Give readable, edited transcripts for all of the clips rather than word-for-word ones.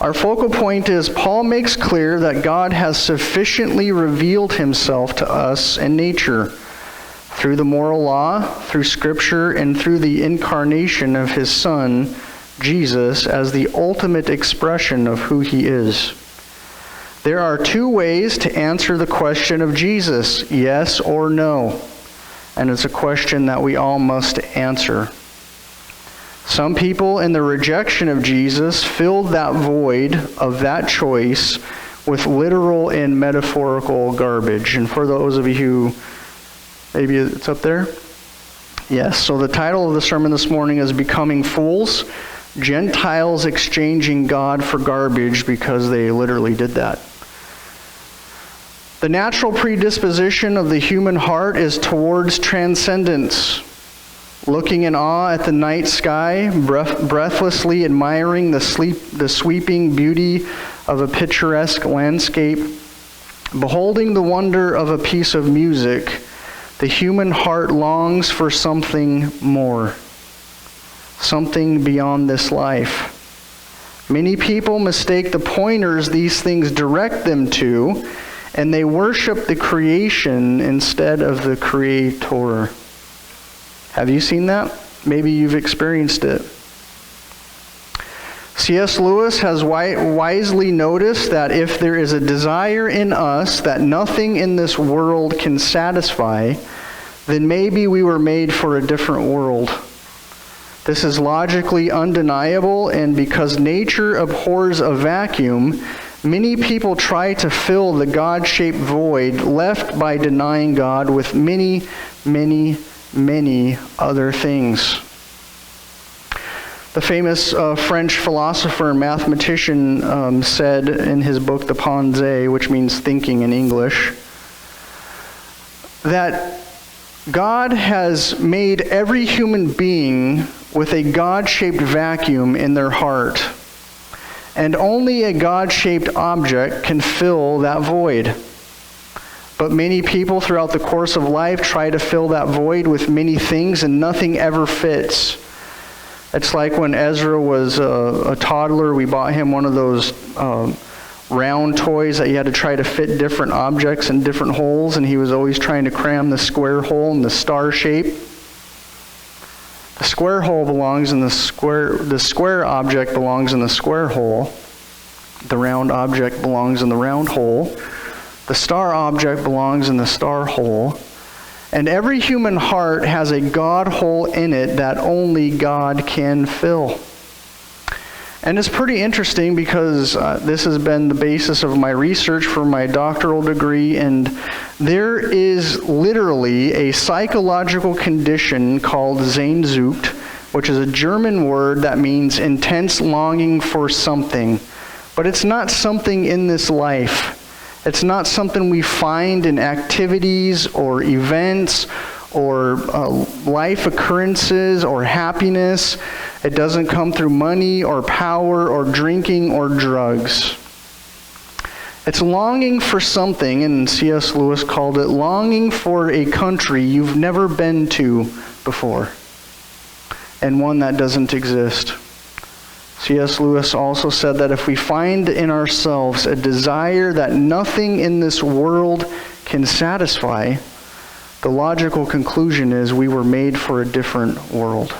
Our focal point is Paul makes clear that God has sufficiently revealed himself to us in nature through the moral law, through Scripture, and through the incarnation of his Son, Jesus, as the ultimate expression of who he is. There are two ways to answer the question of Jesus, yes or no. And it's a question that we all must answer. Some people in the rejection of Jesus filled that void of that choice with literal and metaphorical garbage. And for those of you who, maybe it's up there? Yes, so the title of the sermon this morning is Becoming Fools, Gentiles Exchanging God for Garbage, because they literally did that. The natural predisposition of the human heart is towards transcendence, looking in awe at the night sky, breathlessly admiring the sweeping beauty of a picturesque landscape, beholding the wonder of a piece of music. The human heart longs for something more, something beyond this life. Many people mistake the pointers these things direct them to, and they worship the creation instead of the Creator. Have you seen that? Maybe you've experienced it. C.S. Lewis has wisely noticed that if there is a desire in us that nothing in this world can satisfy, then maybe we were made for a different world. This is logically undeniable, and because nature abhors a vacuum, many people try to fill the God-shaped void left by denying God with many, many, many other things. The famous French philosopher and mathematician said in his book, The Pensée, which means thinking in English, that God has made every human being with a God-shaped vacuum in their heart, and only a God-shaped object can fill that void. But many people throughout the course of life try to fill that void with many things, and nothing ever fits. It's like when Ezra was a toddler, we bought him one of those round toys that you had to try to fit different objects in different holes, and he was always trying to cram the square hole in the star shape. The square hole belongs in the square object belongs in the square hole. The round object belongs in the round hole. The star object belongs in the star hole. And every human heart has a God hole in it that only God can fill. And it's pretty interesting because this has been the basis of my research for my doctoral degree, and there is literally a psychological condition called Sehnsucht, which is a German word that means intense longing for something. But it's not something in this life. It's not something we find in activities or events or life occurrences or happiness. It doesn't come through money or power or drinking or drugs. It's longing for something, and C.S. Lewis called it longing for a country you've never been to before, and one that doesn't exist. C.S. Lewis also said that if we find in ourselves a desire that nothing in this world can satisfy, the logical conclusion is we were made for a different world.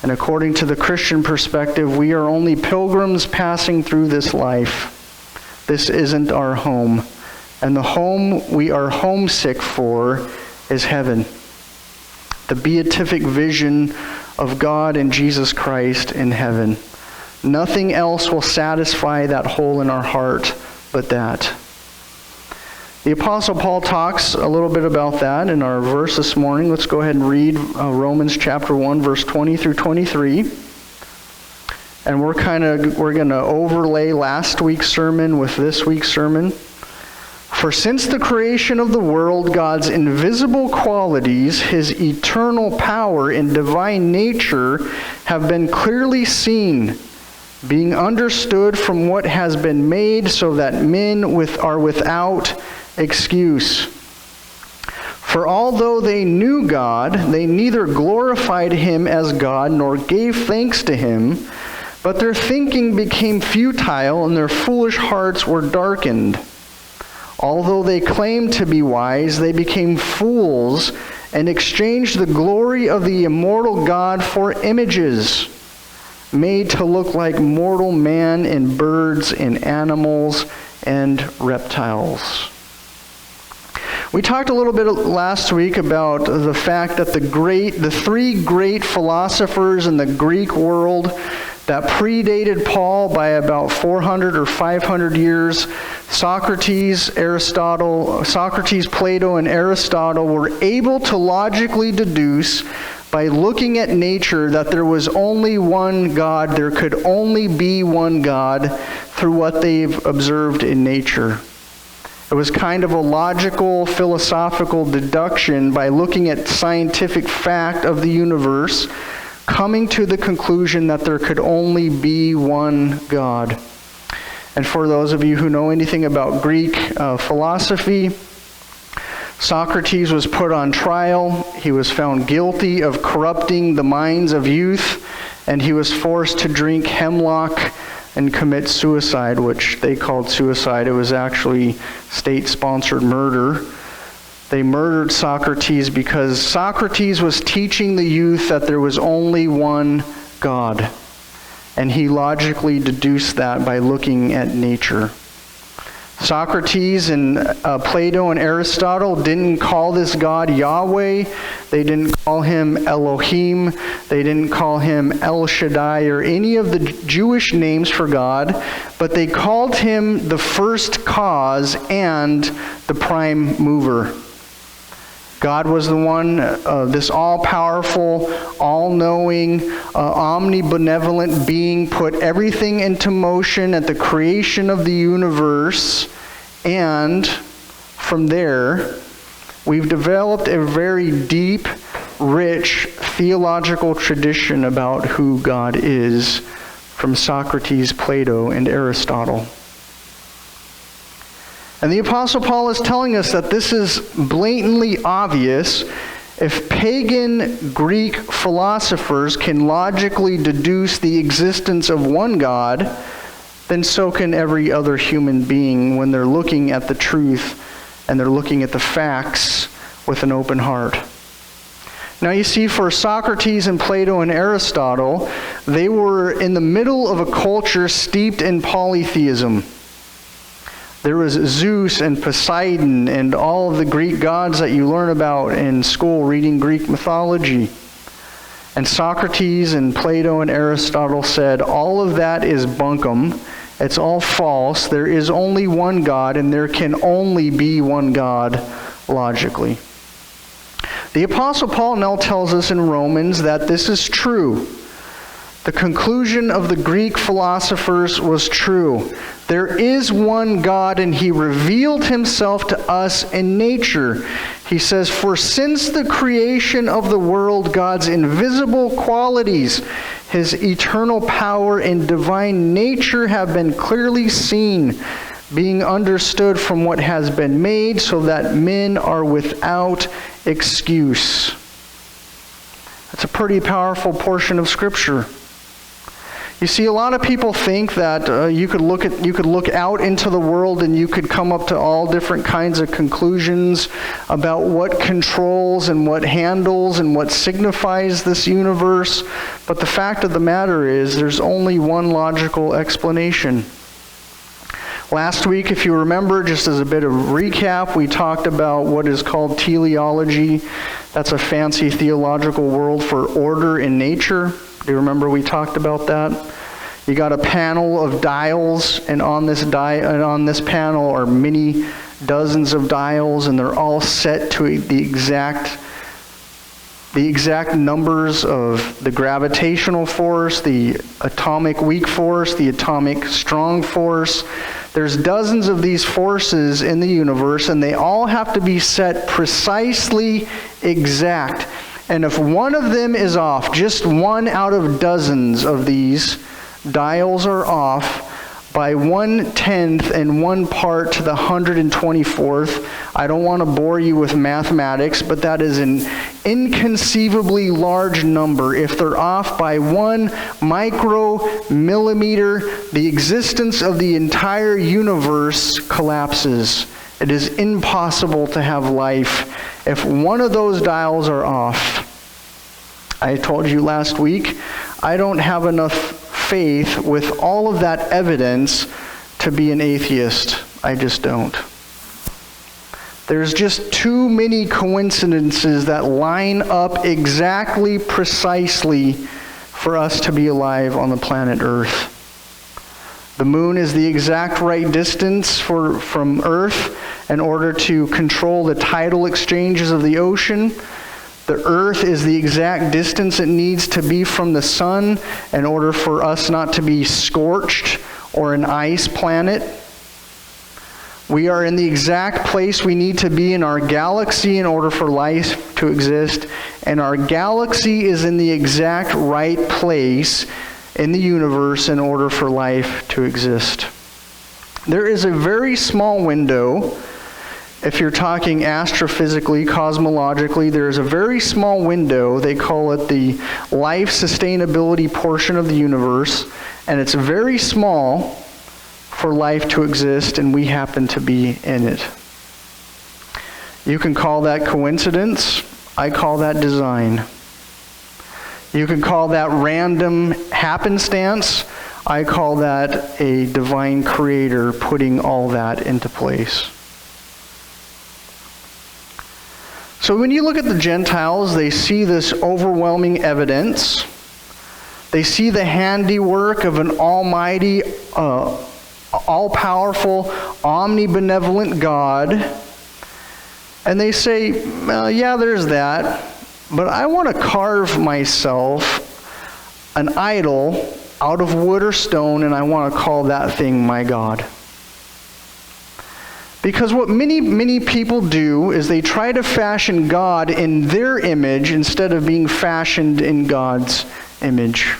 And according to the Christian perspective, we are only pilgrims passing through this life. This isn't our home. And the home we are homesick for is heaven. The beatific vision of God and Jesus Christ in heaven. Nothing else will satisfy that hole in our heart but that. The Apostle Paul talks a little bit about that in our verse this morning. Let's go ahead and read Romans chapter 1, verse 20 through 23. And we're going to overlay last week's sermon with this week's sermon. For since the creation of the world, God's invisible qualities, his eternal power and divine nature have been clearly seen, being understood from what has been made, so that men are without excuse. For although they knew God, they neither glorified him as God nor gave thanks to him, But their thinking became futile, and their foolish hearts were darkened. Although they claimed to be wise, they became fools and exchanged the glory of the immortal God for images made to look like mortal man and birds and animals and reptiles. We talked a little bit last week about the fact that the three great philosophers in the Greek world that predated Paul by about 400 or 500 years, Socrates, Plato, and Aristotle, were able to logically deduce by looking at nature that there was only one God, there could only be one God through what they've observed in nature. It was kind of a logical, philosophical deduction by looking at scientific fact of the universe, coming to the conclusion that there could only be one God. And for those of you who know anything about Greek philosophy, Socrates was put on trial. He was found guilty of corrupting the minds of youth, and he was forced to drink hemlock and commit suicide, which they called suicide. It was actually state-sponsored murder. They murdered Socrates because Socrates was teaching the youth that there was only one God. And he logically deduced that by looking at nature. Socrates and Plato and Aristotle didn't call this God Yahweh. They didn't call him Elohim. They didn't call him El Shaddai or any of the Jewish names for God, but they called him the first cause and the prime mover. God was the one, this all-powerful, all-knowing, omnibenevolent being, put everything into motion at the creation of the universe, and from there, we've developed a very deep, rich theological tradition about who God is from Socrates, Plato, and Aristotle. And the Apostle Paul is telling us that this is blatantly obvious. If pagan Greek philosophers can logically deduce the existence of one God, then so can every other human being when they're looking at the truth and they're looking at the facts with an open heart. Now you see, for Socrates and Plato and Aristotle, they were in the middle of a culture steeped in polytheism. There was Zeus and Poseidon and all of the Greek gods that you learn about in school reading Greek mythology. And Socrates and Plato and Aristotle said, all of that is bunkum. It's all false. There is only one God, and there can only be one God logically. The Apostle Paul now tells us in Romans that this is true. The conclusion of the Greek philosophers was true. There is one God, and he revealed himself to us in nature. He says, for since the creation of the world, God's invisible qualities, his eternal power and divine nature have been clearly seen, being understood from what has been made, so that men are without excuse. That's a pretty powerful portion of Scripture. You see, a lot of people think that you could look out into the world and you could come up to all different kinds of conclusions about what controls and what handles and what signifies this universe. But the fact of the matter is, there's only one logical explanation. Last week, if you remember, just as a bit of recap, we talked about what is called teleology. That's a fancy theological word for order in nature. Do you remember we talked about that? You got a panel of dials, and on this panel are many dozens of dials, and they're all set to the exact numbers of the gravitational force, the atomic weak force, the atomic strong force. There's dozens of these forces in the universe, and they all have to be set precisely exact. And if one of them is off, just one out of dozens of these dials are off by 1/10 and 1 part to the 124th. I don't want to bore you with mathematics, but that is an inconceivably large number. If they're off by 1 micromillimeter, the existence of the entire universe collapses. It is impossible to have life if one of those dials are off. I told you last week, I don't have enough faith with all of that evidence to be an atheist. I just don't. There's just too many coincidences that line up exactly, precisely for us to be alive on the planet Earth. The moon is the exact right distance from Earth in order to control the tidal exchanges of the ocean. The Earth is the exact distance it needs to be from the sun in order for us not to be scorched or an ice planet. We are in the exact place we need to be in our galaxy in order for life to exist. And our galaxy is in the exact right place in the universe in order for life to exist. There is a very small window, if you're talking astrophysically, cosmologically, there's a very small window. They call it the life sustainability portion of the universe. And it's very small for life to exist, and we happen to be in it. You can call that coincidence. I call that design. You can call that random happenstance. I call that a divine creator putting all that into place. So when you look at the Gentiles, they see this overwhelming evidence. They see the handiwork of an almighty, all-powerful, omnibenevolent God. And they say, yeah, there's that, but I want to carve myself an idol out of wood or stone, and I want to call that thing my God. Because what many people do is they try to fashion God in their image instead of being fashioned in God's image.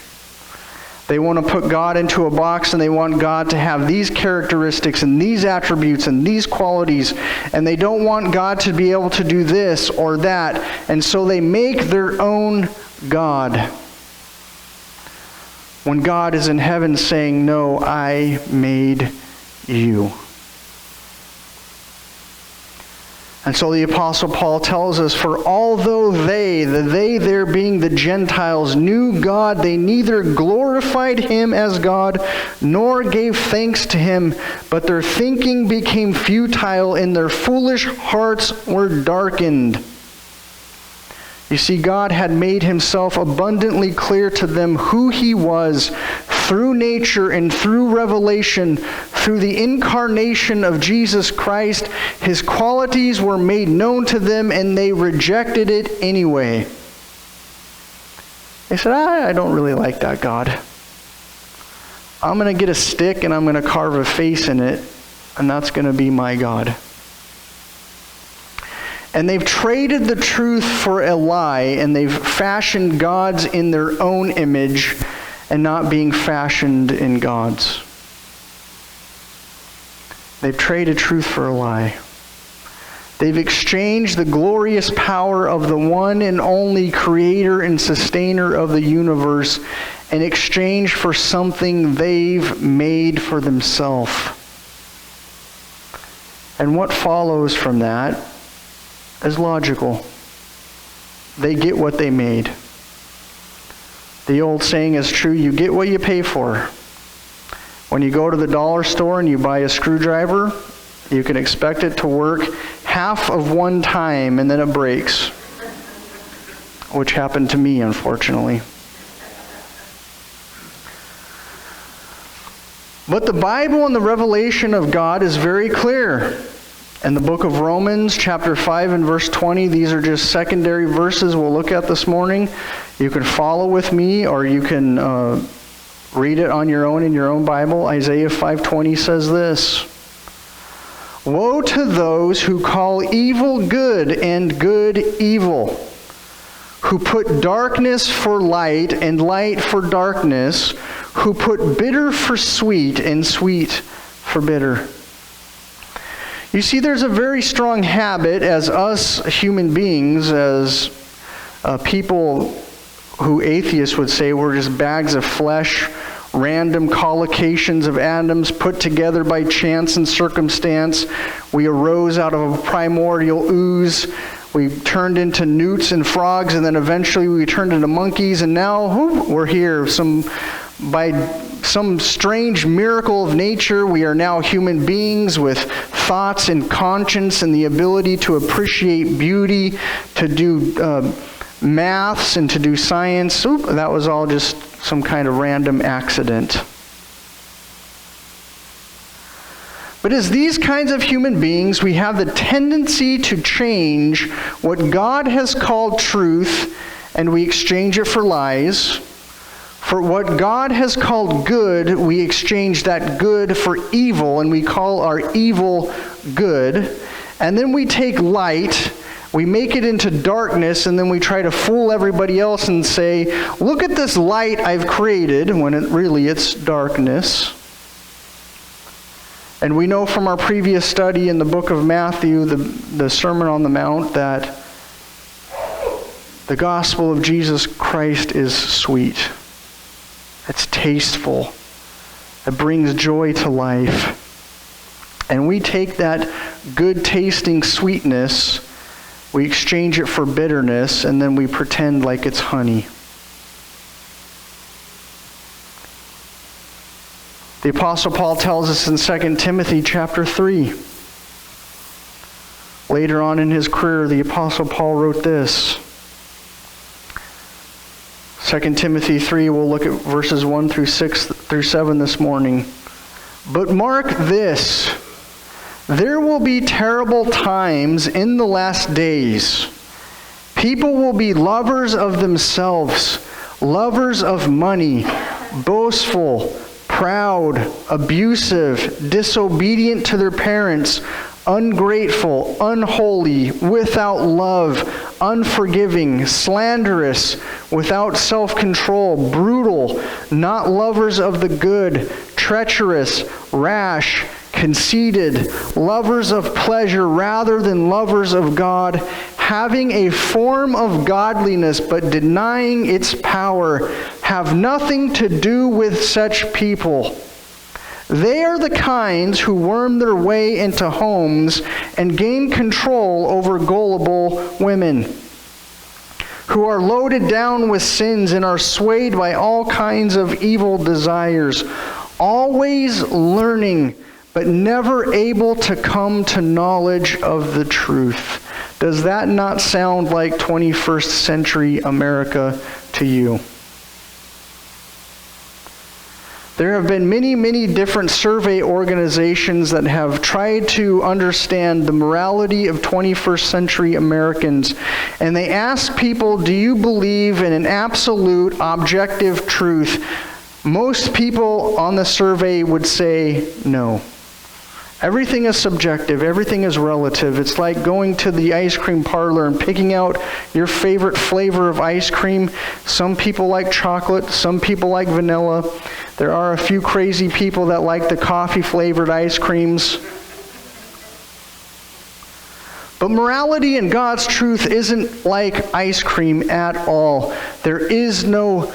They want to put God into a box, and they want God to have these characteristics and these attributes and these qualities, and they don't want God to be able to do this or that, and so they make their own God. When God is in heaven saying, "No, I made you." And so the Apostle Paul tells us, for although they there being the Gentiles, knew God, they neither glorified him as God, nor gave thanks to him, but their thinking became futile, and their foolish hearts were darkened. You see, God had made himself abundantly clear to them who he was through nature and through revelation. Through the incarnation of Jesus Christ, his qualities were made known to them, and they rejected it anyway. They said, I don't really like that God. I'm going to get a stick and I'm going to carve a face in it, and that's going to be my God. And they've traded the truth for a lie, and they've fashioned gods in their own image and not being fashioned in God's. They've traded truth for a lie. They've exchanged the glorious power of the one and only creator and sustainer of the universe in exchange for something they've made for themselves. And what follows from that is logical. They get what they made. The old saying is true, you get what you pay for. When you go to the dollar store and you buy a screwdriver, you can expect it to work half of one time and then it breaks, which happened to me, unfortunately. But the Bible and the revelation of God is very clear. In the book of Romans, chapter 5 and verse 20, these are just secondary verses we'll look at this morning. You can follow with me, or you can read it on your own in your own Bible. Isaiah 5:20 says this: "Woe to those who call evil good and good evil, who put darkness for light and light for darkness, who put bitter for sweet and sweet for bitter." You see, there's a very strong habit as us human beings, as people who atheists would say we're just bags of flesh, random collocations of atoms put together by chance and circumstance. We arose out of a primordial ooze. We turned into newts and frogs, and then eventually we turned into monkeys, and now we're here. By some strange miracle of nature, we are now human beings with thoughts and conscience and the ability to appreciate beauty, to do maths and to do science. That was all just some kind of random accident. But as these kinds of human beings, we have the tendency to change what God has called truth, and we exchange it for lies. For what God has called good, we exchange that good for evil, and we call our evil good. And then we take light, we make it into darkness, and then we try to fool everybody else and say, look at this light I've created, when it's darkness. And we know from our previous study in the book of Matthew, the Sermon on the Mount, that the gospel of Jesus Christ is sweet. It's tasteful. It brings joy to life. And we take that good tasting sweetness, we exchange it for bitterness, and then we pretend like it's honey. The Apostle Paul tells us in 2 Timothy chapter 3. Later on in his career, the Apostle Paul wrote this. 2 Timothy 3, we'll look at verses 1 through 6 through 7 this morning. But mark this, there will be terrible times in the last days. People will be lovers of themselves, lovers of money, boastful, proud, abusive, disobedient to their parents, ungrateful, unholy, without love, unforgiving, slanderous, without self-control, brutal, not lovers of the good, treacherous, rash, conceited, lovers of pleasure rather than lovers of God, having a form of godliness but denying its power. Have nothing to do with such people. They are the kinds who worm their way into homes and gain control over gullible women, who are loaded down with sins and are swayed by all kinds of evil desires, always learning, but never able to come to knowledge of the truth. Does that not sound like 21st century America to you? There have been many, many different survey organizations that have tried to understand the morality of 21st century Americans. And they ask people, do you believe in an absolute, objective truth? Most people on the survey would say no. Everything is subjective. Everything is relative. It's like going to the ice cream parlor and picking out your favorite flavor of ice cream. Some people like chocolate. Some people like vanilla. There are a few crazy people that like the coffee-flavored ice creams. But morality and God's truth isn't like ice cream at all. There is no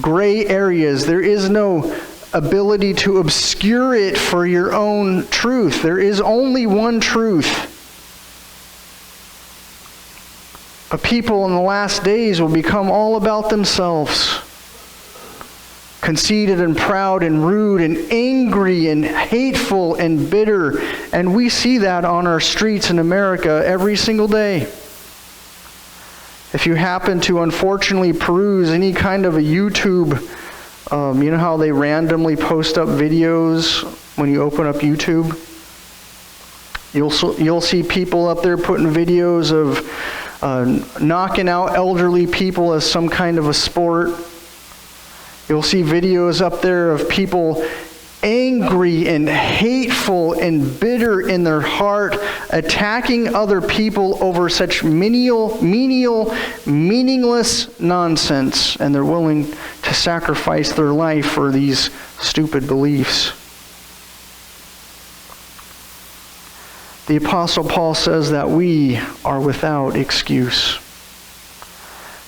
gray areas. There is no ability to obscure it for your own truth. There is only one truth. But people in the last days will become all about themselves. Conceited and proud and rude and angry and hateful and bitter. And we see that on our streets in America every single day. If you happen to unfortunately peruse any kind of a YouTube, you know how they randomly post up videos when you open up YouTube? You'll see people up there putting videos of knocking out elderly people as some kind of a sport. You'll see videos up there of people angry and hateful and bitter in their heart, attacking other people over such menial, meaningless nonsense, and they're willing to sacrifice their life for these stupid beliefs. The Apostle Paul says that we are without excuse.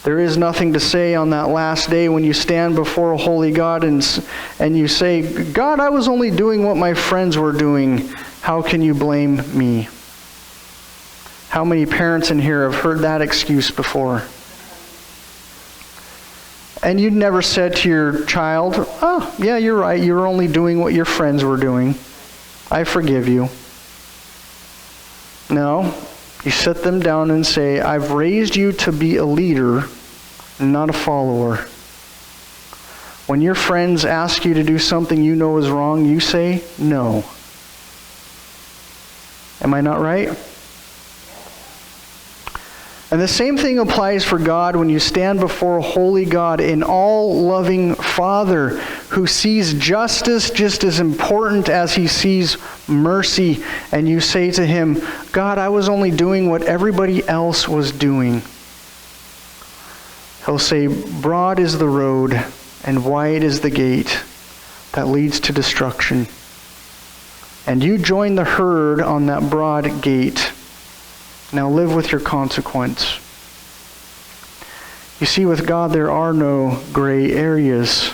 There is nothing to say on that last day when you stand before a holy God and you say, God, I was only doing what my friends were doing. How can you blame me? How many parents in here have heard that excuse before? And you'd never said to your child, oh, yeah, you're right. You were only doing what your friends were doing. I forgive you. No, you sit them down and say, I've raised you to be a leader, not a follower. When your friends ask you to do something you know is wrong, you say no. Am I not right? And the same thing applies for God when you stand before a holy God, an all-loving Father who sees justice just as important as he sees mercy. And you say to him, God, I was only doing what everybody else was doing. He'll say, broad is the road and wide is the gate that leads to destruction. And you join the herd on that broad gate. Now live with your consequence. You see, with God there are no gray areas.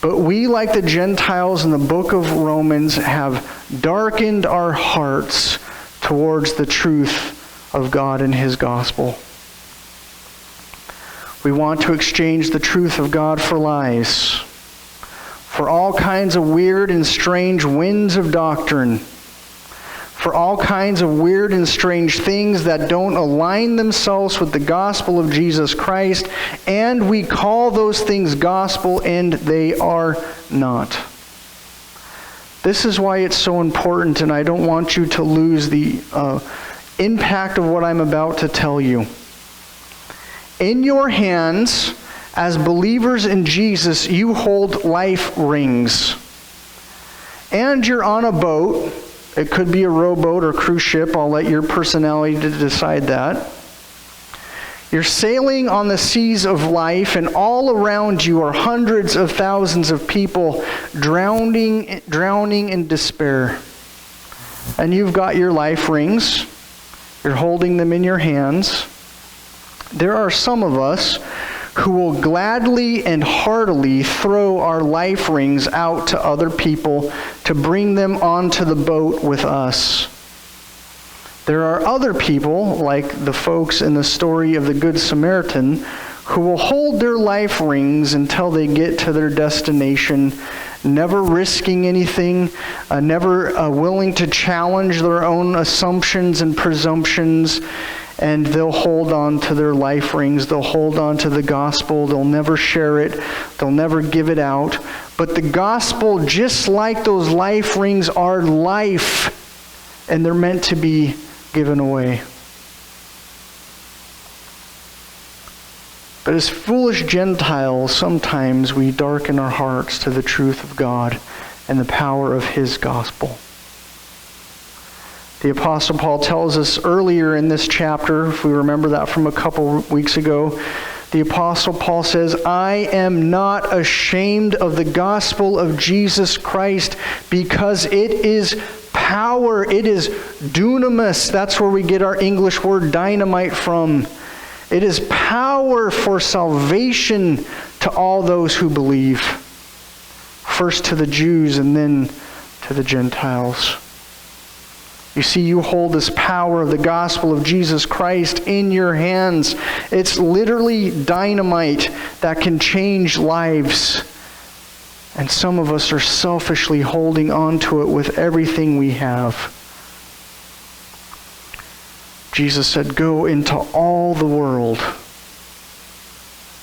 But we, like the Gentiles in the book of Romans, have darkened our hearts towards the truth of God and his gospel. We want to exchange the truth of God for lies, for all kinds of weird and strange winds of doctrine, for all kinds of weird and strange things that don't align themselves with the gospel of Jesus Christ, and we call those things gospel, and they are not. This is why it's so important, and I don't want you to lose the impact of what I'm about to tell you. In your hands, as believers in Jesus, you hold life rings. And you're on a boat. It could be a rowboat or cruise ship. I'll let your personality decide that. You're sailing on the seas of life, and all around you are hundreds of thousands of people drowning in despair. And you've got your life rings. You're holding them in your hands. There are some of us who will gladly and heartily throw our life rings out to other people to bring them onto the boat with us. There are other people, like the folks in the story of the Good Samaritan, who will hold their life rings until they get to their destination, never risking anything, never willing to challenge their own assumptions and presumptions. And they'll hold on to their life rings. They'll hold on to the gospel. They'll never share it. They'll never give it out. But the gospel, just like those life rings, are life. And they're meant to be given away. But as foolish Gentiles, sometimes we darken our hearts to the truth of God and the power of his gospel. The Apostle Paul tells us earlier in this chapter, if we remember that from a couple weeks ago, the Apostle Paul says, I am not ashamed of the gospel of Jesus Christ because it is power. It is dunamis. That's where we get our English word dynamite from. It is power for salvation to all those who believe. First to the Jews and then to the Gentiles. You see, you hold this power of the gospel of Jesus Christ in your hands. It's literally dynamite that can change lives. And some of us are selfishly holding on to it with everything we have. Jesus said, go into all the world,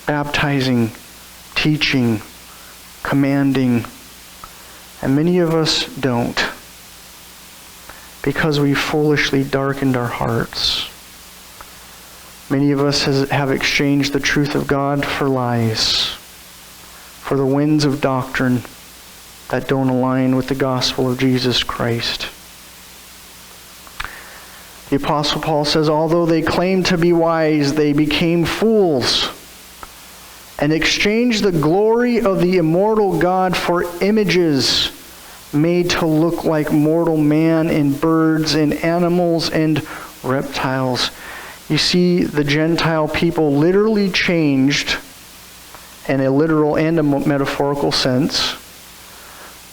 baptizing, teaching, commanding. And many of us don't, because we foolishly darkened our hearts. Many of us have exchanged the truth of God for lies, for the winds of doctrine that don't align with the gospel of Jesus Christ. The Apostle Paul says, although they claimed to be wise, they became fools and exchanged the glory of the immortal God for images made to look like mortal man and birds and animals and reptiles. You see the Gentile people literally changed in a literal and a metaphorical sense.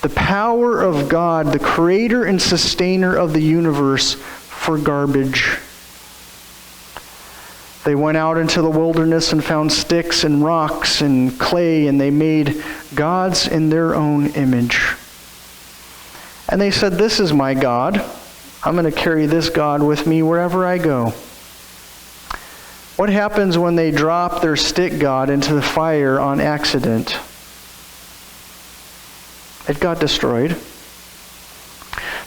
The power of God, the creator and sustainer of the universe, for garbage. They went out into the wilderness and found sticks and rocks and clay, and they made gods in their own image. And they said, "This is my God. I'm going to carry this God with me wherever I go." What happens when they drop their stick god into the fire on accident? It got destroyed.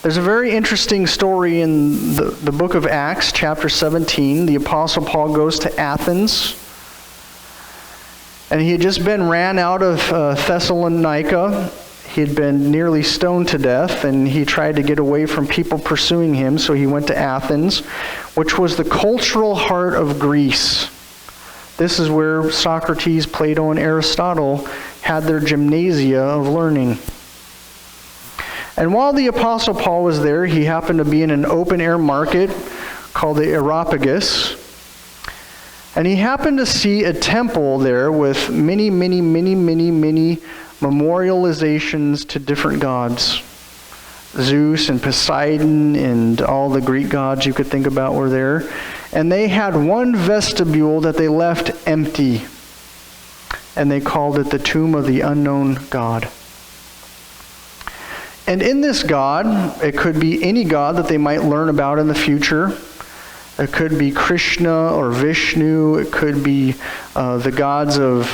There's a very interesting story in the book of Acts, chapter 17. The Apostle Paul goes to Athens. And he had just been ran out of Thessalonica. He had been nearly stoned to death, and he tried to get away from people pursuing him, so he went to Athens, which was the cultural heart of Greece. This is where Socrates, Plato, and Aristotle had their gymnasia of learning. And while the Apostle Paul was there, he happened to be in an open-air market called the Areopagus. And he happened to see a temple there with many memorializations to different gods. Zeus and Poseidon and all the Greek gods you could think about were there. And they had one vestibule that they left empty. And they called it the tomb of the unknown god. And in this god, it could be any god that they might learn about in the future. It could be Krishna or Vishnu. It could be the gods of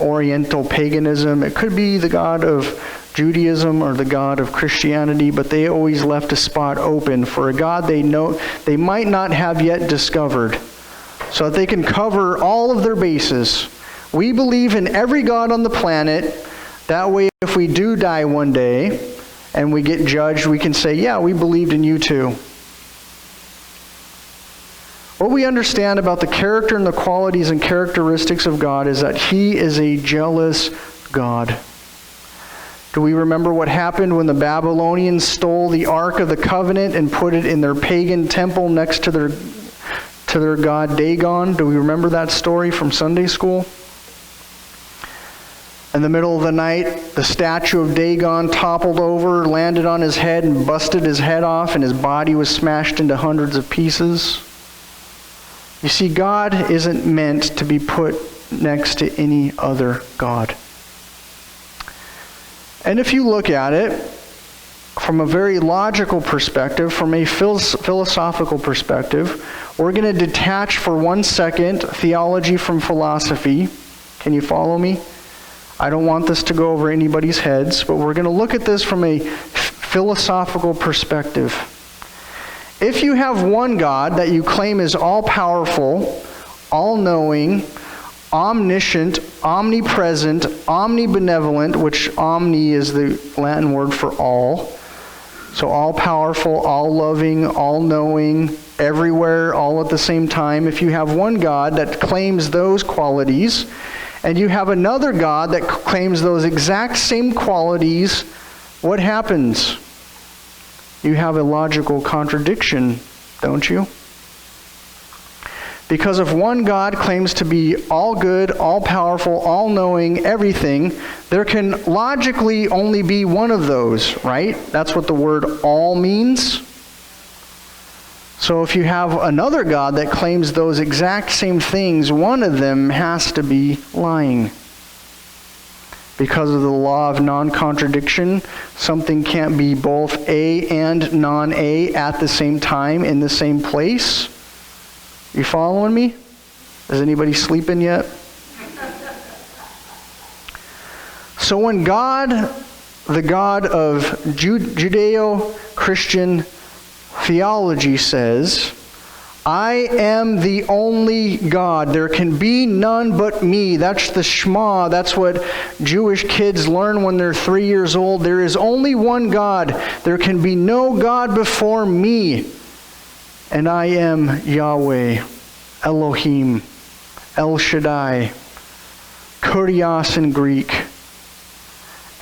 Oriental paganism. It could be the god of Judaism or the god of Christianity, but they always left a spot open for a god they might not have yet discovered, so that they can cover all of their bases. We believe in every god on the planet. That way, if we do die one day and we get judged, we can say, yeah, we believed in you too. What we understand about the character and the qualities and characteristics of God is that He is a jealous God. Do we remember what happened when the Babylonians stole the Ark of the Covenant and put it in their pagan temple next to their god Dagon? Do we remember that story from Sunday school? In the middle of the night, the statue of Dagon toppled over, landed on his head, and busted his head off, and his body was smashed into hundreds of pieces. You see, God isn't meant to be put next to any other god. And if you look at it from a very logical perspective, from a philosophical perspective, we're going to detach for 1 second theology from philosophy. Can you follow me? I don't want this to go over anybody's heads, but we're going to look at this from a philosophical perspective. If you have one God that you claim is all-powerful, all-knowing, omniscient, omnipresent, omnibenevolent, which omni is the Latin word for all, so all-powerful, all-loving, all-knowing, everywhere, all at the same time. If you have one God that claims those qualities, and you have another God that claims those exact same qualities, what happens? You have a logical contradiction, don't you? Because if one God claims to be all good, all powerful, all knowing, everything, there can logically only be one of those, right? That's what the word all means. So if you have another God that claims those exact same things, one of them has to be lying. Because of the law of non-contradiction, something can't be both A and non-A at the same time in the same place. You following me? Is anybody sleeping yet? So when God, the God of Judeo-Christian theology says, I am the only God. There can be none but me. That's the Shema. That's what Jewish kids learn when they're 3 years old. There is only one God. There can be no God before me. And I am Yahweh, Elohim, El Shaddai, Kurios in Greek.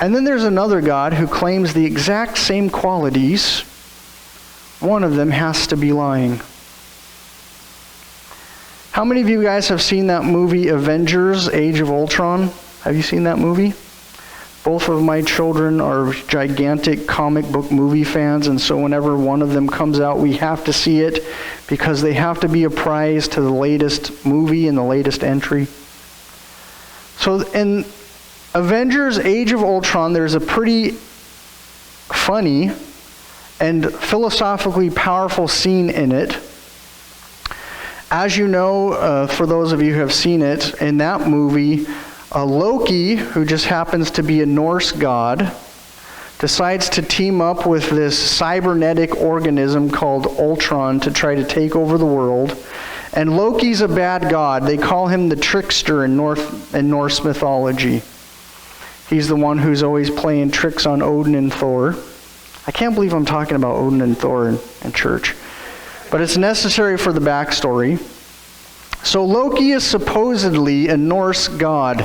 And then there's another God who claims the exact same qualities. One of them has to be lying. How many of you guys have seen that movie Avengers: Age of Ultron? Have you seen that movie? Both of my children are gigantic comic book movie fans, and so whenever one of them comes out, we have to see it because they have to be apprised to the latest movie and the latest entry. So in Avengers: Age of Ultron, there's a pretty funny and philosophically powerful scene in it. As you know, for those of you who have seen it, in that movie, Loki, who just happens to be a Norse god, decides to team up with this cybernetic organism called Ultron to try to take over the world. And Loki's a bad god. They call him the trickster in Norse mythology. He's the one who's always playing tricks on Odin and Thor. I can't believe I'm talking about Odin and Thor in church. But it's necessary for the backstory. So Loki is supposedly a Norse god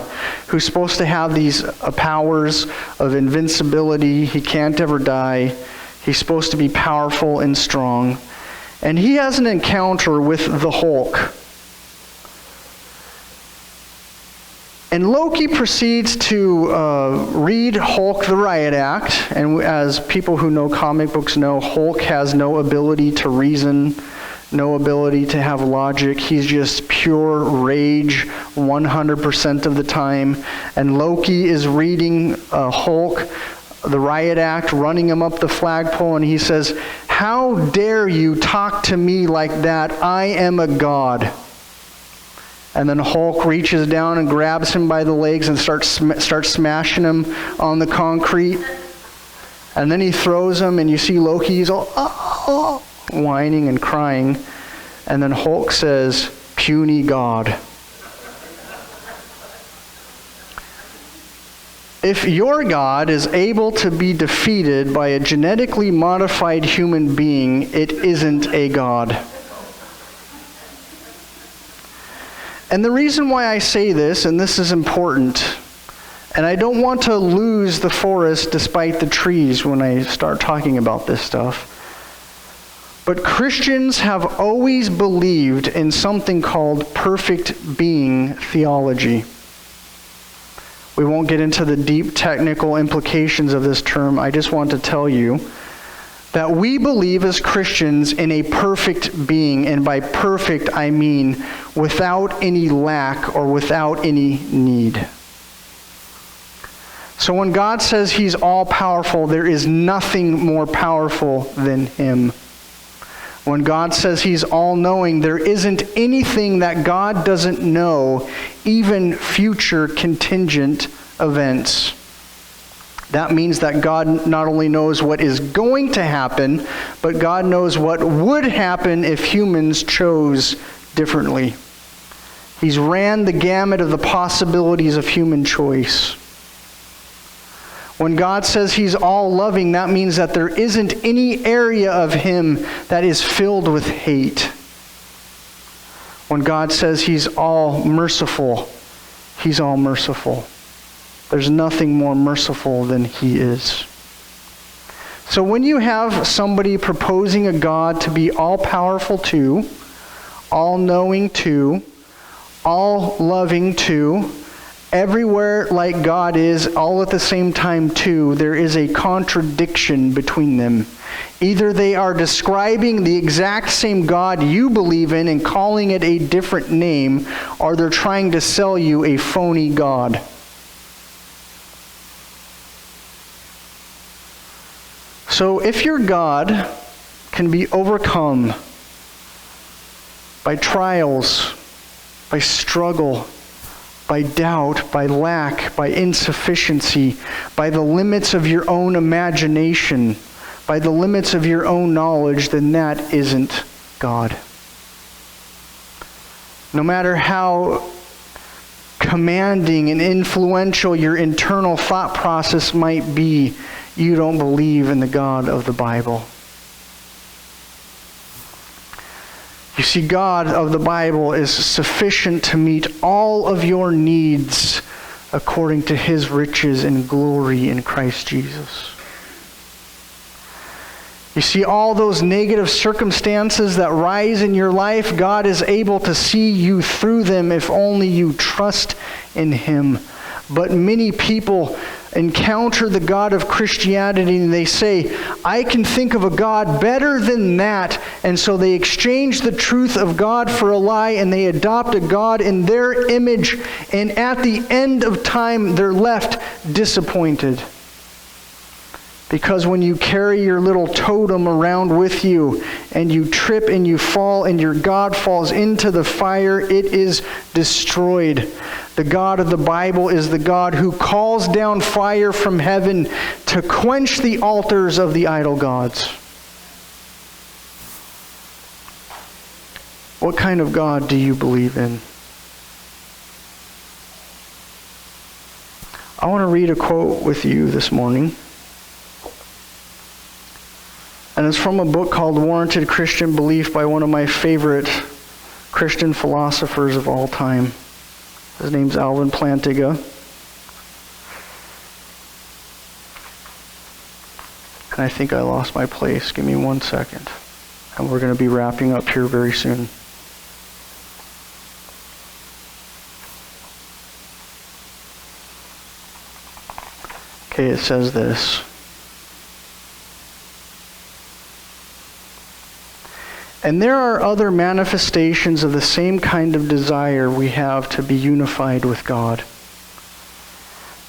who's supposed to have these powers of invincibility. He can't ever die. He's supposed to be powerful and strong. And he has an encounter with the Hulk. And Loki proceeds to read Hulk the Riot Act. And as people who know comic books know, Hulk has no ability to reason, no ability to have logic. He's just pure rage 100% of the time. And Loki is reading Hulk the Riot Act, running him up the flagpole, and he says, "How dare you talk to me like that? I am a god." And then Hulk reaches down and grabs him by the legs and starts smashing him on the concrete. And then he throws him, and you see Loki, he's all whining and crying. And then Hulk says, "Puny God." If your God is able to be defeated by a genetically modified human being, it isn't a God. And the reason why I say this, and this is important, and I don't want to lose the forest despite the trees when I start talking about this stuff, but Christians have always believed in something called perfect being theology. We won't get into the deep technical implications of this term. I just want to tell you that we believe as Christians in a perfect being, and by perfect I mean without any lack or without any need. So when God says He's all-powerful, there is nothing more powerful than Him. When God says He's all-knowing, there isn't anything that God doesn't know, even future contingent events. That means that God not only knows what is going to happen, but God knows what would happen if humans chose differently. He's ran the gamut of the possibilities of human choice. When God says He's all-loving, that means that there isn't any area of Him that is filled with hate. When God says He's all-merciful, He's all-merciful. There's nothing more merciful than He is. So when you have somebody proposing a God to be all-powerful too, all-knowing too, all-loving too, everywhere like God is, all at the same time too, there is a contradiction between them. Either they are describing the exact same God you believe in and calling it a different name, or they're trying to sell you a phony God. So if your God can be overcome by trials, by struggle, by doubt, by lack, by insufficiency, by the limits of your own imagination, by the limits of your own knowledge, then that isn't God. No matter how commanding and influential your internal thought process might be, you don't believe in the God of the Bible. You see, God of the Bible is sufficient to meet all of your needs according to His riches and glory in Christ Jesus. You see all those negative circumstances that rise in your life, God is able to see you through them if only you trust in Him. But many people encounter the God of Christianity and they say, I can think of a God better than that. And so they exchange the truth of God for a lie and they adopt a God in their image. And at the end of time, they're left disappointed. Because when you carry your little totem around with you and you trip and you fall and your God falls into the fire, it is destroyed. The God of the Bible is the God who calls down fire from heaven to quench the altars of the idol gods. What kind of God do you believe in? I want to read a quote with you this morning. And it's from a book called Warranted Christian Belief by one of my favorite Christian philosophers of all time. His name's Alvin Plantinga. And I think I lost my place. Give me 1 second. And we're going to be wrapping up here very soon. Okay, it says this. And there are other manifestations of the same kind of desire we have to be unified with God.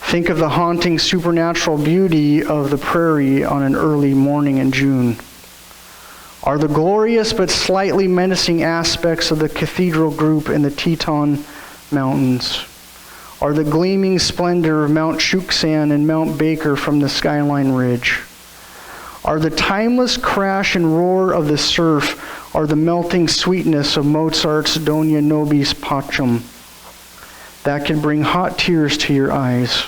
Think of the haunting supernatural beauty of the prairie on an early morning in June. Or the glorious but slightly menacing aspects of the cathedral group in the Teton Mountains. Or the gleaming splendor of Mount Shuksan and Mount Baker from the skyline ridge. Are the timeless crash and roar of the surf, or the melting sweetness of Mozart's Dona Nobis Pacem that can bring hot tears to your eyes?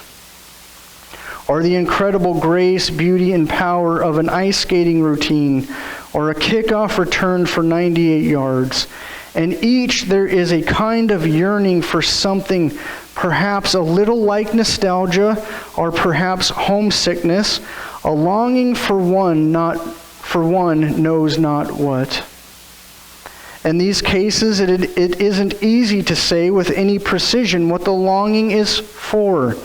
Or the incredible grace, beauty, and power of an ice skating routine, or a kickoff return for 98 yards. And each there is a kind of yearning for something, perhaps a little like nostalgia, or perhaps homesickness, a longing for one knows not what. In these cases, it isn't easy to say with any precision what the longing is for,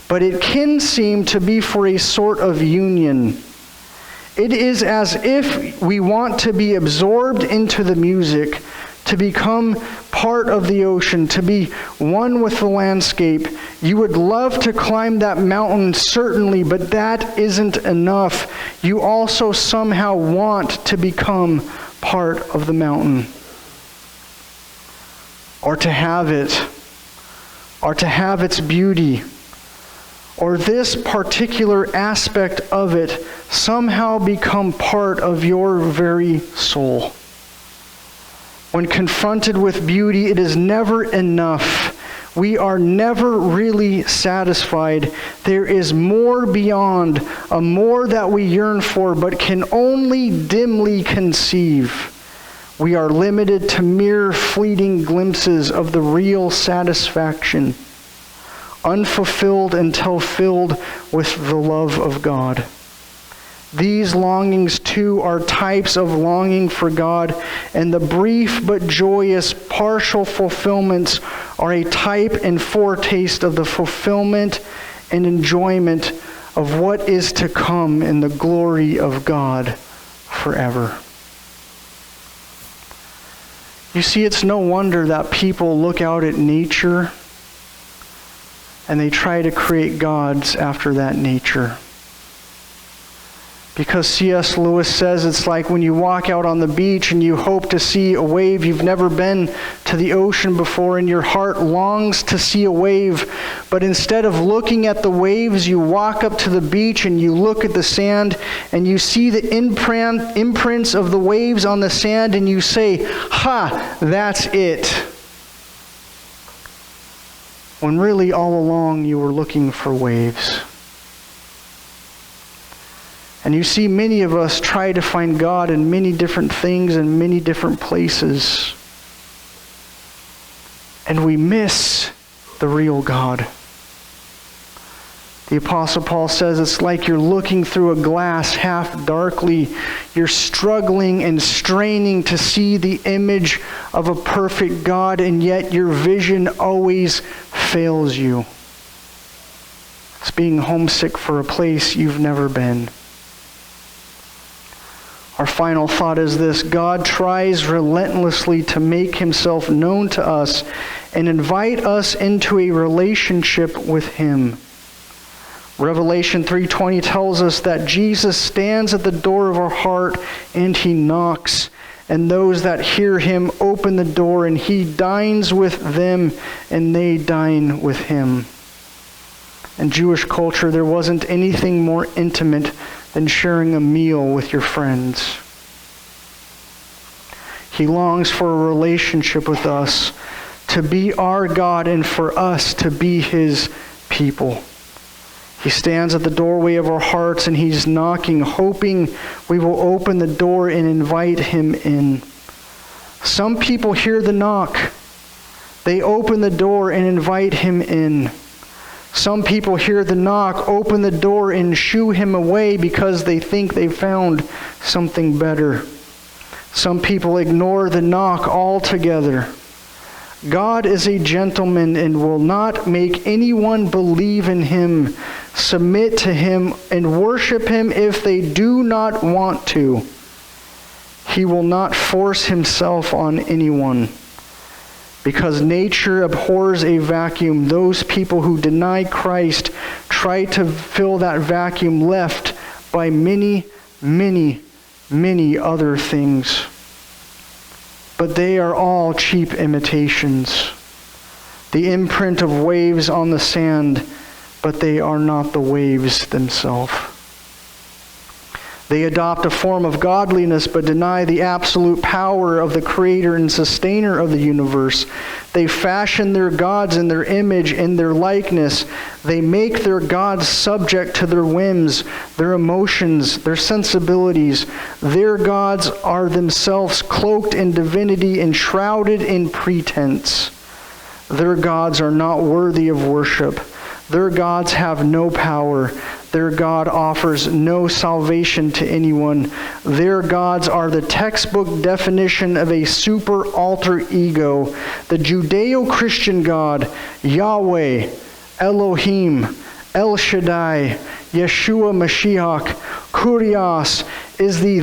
but it can seem to be for a sort of union. It is as if we want to be absorbed into the music, to become part of the ocean, to be one with the landscape. You would love to climb that mountain, certainly, but that isn't enough. You also somehow want to become part of the mountain. Or to have it, or to have its beauty, or this particular aspect of it somehow become part of your very soul. When confronted with beauty, it is never enough. We are never really satisfied. There is more beyond, a more that we yearn for, but can only dimly conceive. We are limited to mere fleeting glimpses of the real satisfaction, unfulfilled until filled with the love of God. These longings, too, are types of longing for God, and the brief but joyous partial fulfillments are a type and foretaste of the fulfillment and enjoyment of what is to come in the glory of God forever. You see, it's no wonder that people look out at nature and they try to create gods after that nature. Because C.S. Lewis says it's like when you walk out on the beach and you hope to see a wave. You've never been to the ocean before and your heart longs to see a wave. But instead of looking at the waves, you walk up to the beach and you look at the sand and you see the imprints of the waves on the sand and you say, "Ha, that's it." When really all along you were looking for waves. And you see, many of us try to find God in many different things and many different places. And we miss the real God. The Apostle Paul says it's like you're looking through a glass half darkly. You're struggling and straining to see the image of a perfect God, and yet your vision always fails you. It's being homesick for a place you've never been. Our final thought is this: God tries relentlessly to make himself known to us and invite us into a relationship with him. Revelation 3:20 tells us that Jesus stands at the door of our heart and he knocks. And those that hear him open the door, and he dines with them and they dine with him. In Jewish culture, there wasn't anything more intimate than sharing a meal with your friends. He longs for a relationship with us, to be our God and for us to be his people. He stands at the doorway of our hearts and he's knocking, hoping we will open the door and invite him in. Some people hear the knock. They open the door and invite him in. Some people hear the knock, open the door, and shoo him away because they think they found something better. Some people ignore the knock altogether. God is a gentleman and will not make anyone believe in him, submit to him, and worship him if they do not want to. He will not force himself on anyone. Because nature abhors a vacuum, those people who deny Christ try to fill that vacuum left by many, many, many other things. But they are all cheap imitations. The imprint of waves on the sand, but they are not the waves themselves. They adopt a form of godliness but deny the absolute power of the creator and sustainer of the universe. They fashion their gods in their image and their likeness. They make their gods subject to their whims, their emotions, their sensibilities. Their gods are themselves cloaked in divinity and shrouded in pretense. Their gods are not worthy of worship. Their gods have no power. Their God offers no salvation to anyone. Their gods are the textbook definition of a super alter ego. The Judeo-Christian God, Yahweh, Elohim, El Shaddai, Yeshua Mashiach, Kurios, is the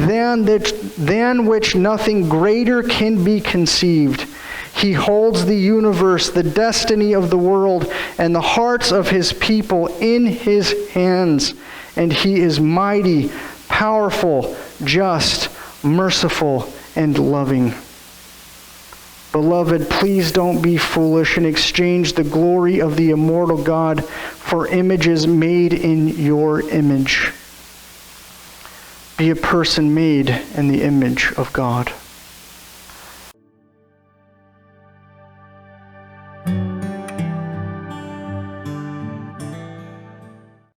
than which nothing greater can be conceived. He holds the universe, the destiny of the world, and the hearts of his people in his hands. And he is mighty, powerful, just, merciful, and loving. Beloved, please don't be foolish and exchange the glory of the immortal God for images made in your image. Be a person made in the image of God.